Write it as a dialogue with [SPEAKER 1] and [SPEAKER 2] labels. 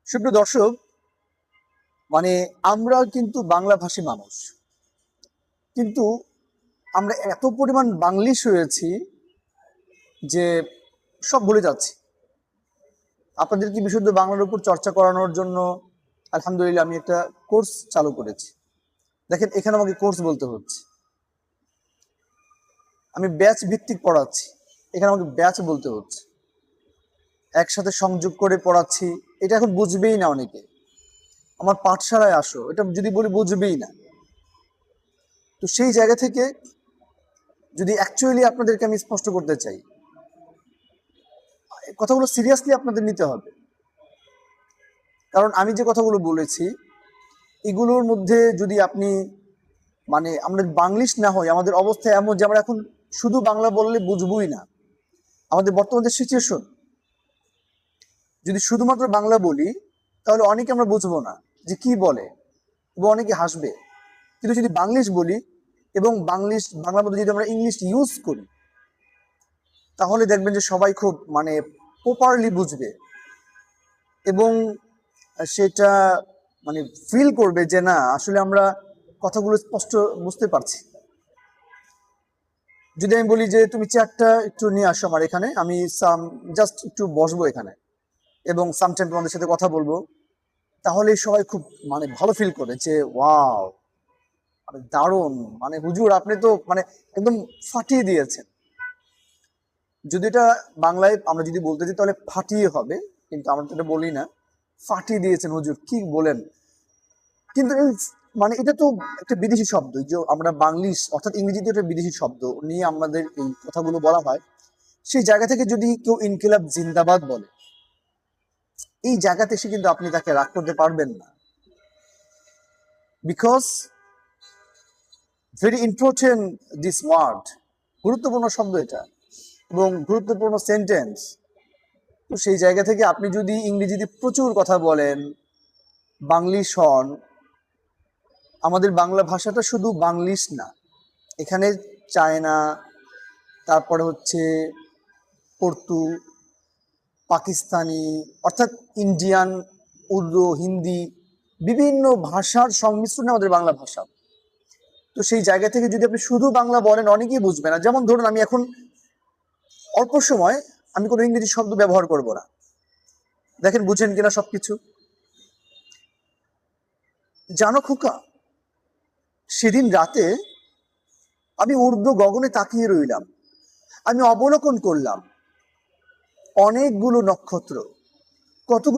[SPEAKER 1] সুপ্রিয় দর্শক, আমরা কিন্তু বাংলা ভাষী মানুষ, কিন্তু আমরা এত পরিমাণ বাংলিশ হয়েছি যে সব ভুলে যাচ্ছি। আপনাদেরকে বিশুদ্ধ বাংলার উপর চর্চা করানোর জন্য আলহামদুলিল্লাহ আমি একটা কোর্স চালু করেছি। দেখেন, এখানে আমাকে কোর্স বলতে হচ্ছে। আমি ব্যাচ ভিত্তিক পড়াচ্ছি, এখানে আমাকে ব্যাচ বলতে হচ্ছে। একসাথে সংযোগ করে পড়াচ্ছি, এটা এখন বুঝবেই না অনেকে। আমার পাঠশালায় আসো, এটা যদি বলি বুঝবেই না। তো সেই জায়গা থেকে যদি অ্যাকচুয়ালি আপনাদেরকে আমি স্পষ্ট করতে চাই, কথাগুলো সিরিয়াসলি আপনাদের নিতে হবে। কারণ আমি যে কথাগুলো বলেছি এগুলোর মধ্যে যদি আপনি আমরা বাংলিশ না হই, আমাদের অবস্থা এমন যে আমরা এখন শুধু বাংলা বললে বুঝবই না। আমাদের বর্তমান যে সিচুয়েশন, যদি শুধুমাত্র বাংলা বলি তাহলে অনেকে আমরা বুঝবো না যে কি বলে, এবং অনেকে হাসবে। কিন্তু যদি বাংলিশ বলি এবং বাংলার মধ্যে যদি আমরা ইংলিশ ইউজ করি, তাহলে দেখবেন যে সবাই খুব প্রপারলি বুঝবে এবং সেটা ফিল করবে যে না, আসলে আমরা কথাগুলো স্পষ্ট বুঝতে পারছি। যদি আমি বলি যে তুমি চেয়ারটা একটু নিয়ে আসো আমার এখানে, আমি জাস্ট একটু বসবো এখানে এবং সামটাইম তোমাদের সাথে কথা বলবো, তাহলে সবাই খুব ভালো ফিল করবে যে ওয়াও, দারুণ, হুজুর আপনি তো একদম ফাটিয়ে দিয়েছেন। যদি এটা বাংলায় আমরা যদি বলতে চাই তাহলে ফাটিয়ে হবে, কিন্তু আমরা তো এটা বলি না। ফাটিয়ে দিয়েছেন হুজুর, কি বলেন। কিন্তু এই এটা তো একটা বিদেশি শব্দ, যে আমরা বাংলিশ অর্থাৎ ইংরেজিতে একটা বিদেশি শব্দ নিয়ে আমাদের এই কথাগুলো বলা হয়। সেই জায়গা থেকে যদি কেউ ইনকিলাব জিন্দাবাদ বলে, এই জায়গাতে এসে কিন্তু আপনি তাকে রাগ করতে পারবেন না। Because very important this word, গুরুত্বপূর্ণ শব্দ এটা এবং গুরুত্বপূর্ণ সেন্টেন্স। তো সেই জায়গা থেকে আপনি যদি ইংরেজিতে প্রচুর কথা বলেন, বাংলিশ হন, আমাদের বাংলা ভাষাটা শুধু বাংলিশ না, এখানে চায়না, তারপরে হচ্ছে পর্তু, পাকিস্তানি, অর্থাৎ ইন্ডিয়ান, উর্দু, হিন্দি, বিভিন্ন ভাষার সংমিশ্রণে আমাদের বাংলা ভাষা। তো সেই জায়গা থেকে যদি আপনি শুধু বাংলা বলেন, অনেকেই বুঝবে না। যেমন ধরুন, আমি এখন অল্প সময় আমি কোনো ইংরেজি শব্দ ব্যবহার করব না, দেখেন বুঝেন কিনা সবকিছু। জানো খোকা, সেদিন রাতে আমি ঊর্ধ্ব গগনে তাকিয়ে রইলাম, আমি অবলোকন করলাম অনেকগুলো নক্ষত্র, কতগুলো